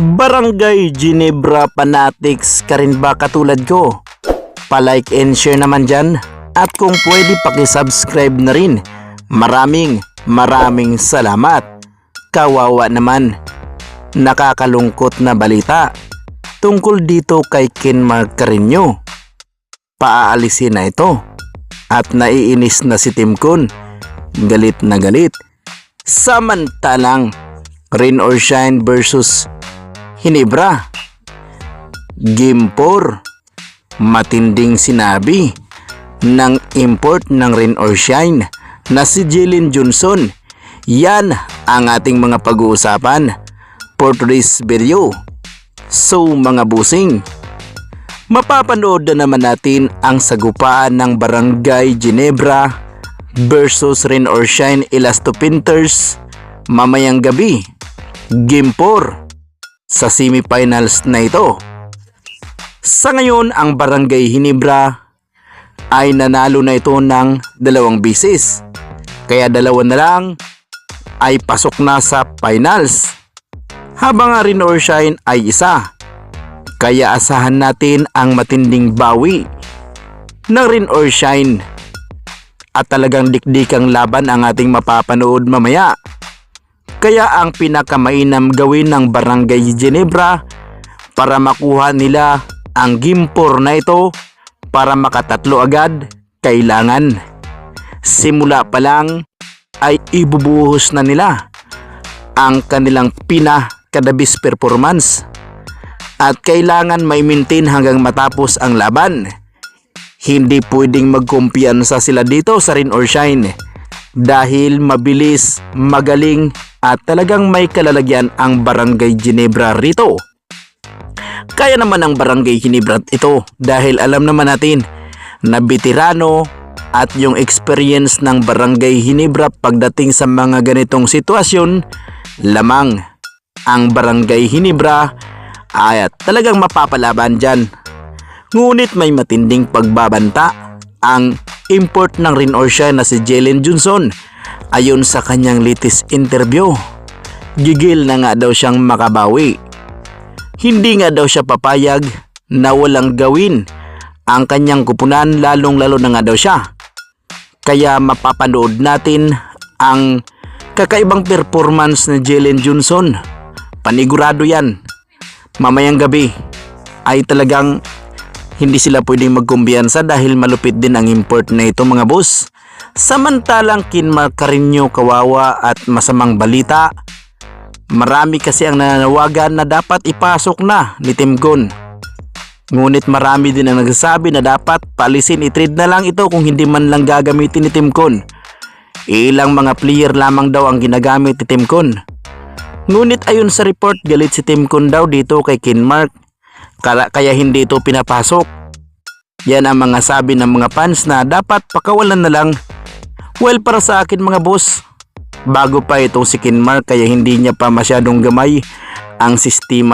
Barangay Ginebra Fanatics ka rin ba katulad ko? Pa-like and share naman dyan. At kung pwede paki-subscribe na rin. Maraming salamat. Kawawa naman. Nakakalungkot na balita tungkol dito kay Kenmark Carreño. Paaalisin na ito. At naiinis na si Tim Con. Galit na galit. Samantalang Rain or Shine versus Ginebra. Game 4. Matinding sinabi ng import ng Rain or Shine na si Jalen Johnson. Yan ang ating mga pag-uusapan for today's video. So mga busing, mapapanood na naman natin ang sagupaan ng Barangay Ginebra versus Rain or Shine Elasto Painters mamayang gabi, Game 4 sa semifinals na ito. Sa ngayon, ang Barangay Ginebra ay nanalo na ito ng 2 beses. Kaya 2 na lang ay pasok na sa finals. Habang ang Rain or Shine ay 1. Kaya asahan natin ang matinding bawi ng Rain or Shine. At talagang dikdikang laban ang ating mapapanood mamaya. Kaya ang pinakamainam gawin ng Barangay Ginebra para makuha nila ang Game 4 na ito para makatatlo agad, kailangan simula pa lang ay ibubuhos na nila ang kanilang pinakadabis performance at kailangan may maintain hanggang matapos ang laban. Hindi pwedeng magkumpiyansa sila dito sa Rain or Shine dahil mabilis, magaling at talagang may kalalagyan ang Barangay Ginebra rito. Kaya naman ang Barangay Ginebra ito dahil alam naman natin na veterano at yung experience ng Barangay Ginebra pagdating sa mga ganitong sitwasyon, lamang ang Barangay Ginebra ay talagang mapapalaban dyan. Ngunit may matinding pagbabanta ang import ng Rain or Shine na si Jalen Johnson. Ayon sa kanyang latest interview, gigil na nga daw siyang makabawi. Hindi nga daw siya papayag na walang gawin ang kanyang kupunan, lalong-lalo na nga daw siya. Kaya mapapanood natin ang kakaibang performance ni Jalen Johnson. Panigurado yan. Mamayang gabi ay talagang hindi sila pwedeng magkumbiyansa dahil malupit din ang import na ito mga boss. Samantalang Kenmark Carreño, kawawa at masamang balita. Marami kasi ang nananawagan na dapat ipasok na ni Tim Con. Ngunit marami din ang nagsasabi na dapat paalisin, i-trade na lang ito kung hindi man lang gagamitin ni Tim Con. Ilang mga player lamang daw ang ginagamit ni Tim Con. Ngunit ayon sa report, galit si Tim Con daw dito kay Kenmark. Kaya hindi ito pinapasok. Yan ang mga sabi ng mga fans na dapat pakawalan na lang. Well, para sa akin mga boss, bago pa itong si Kenmark kaya hindi niya pa masyadong gamay ang sistema.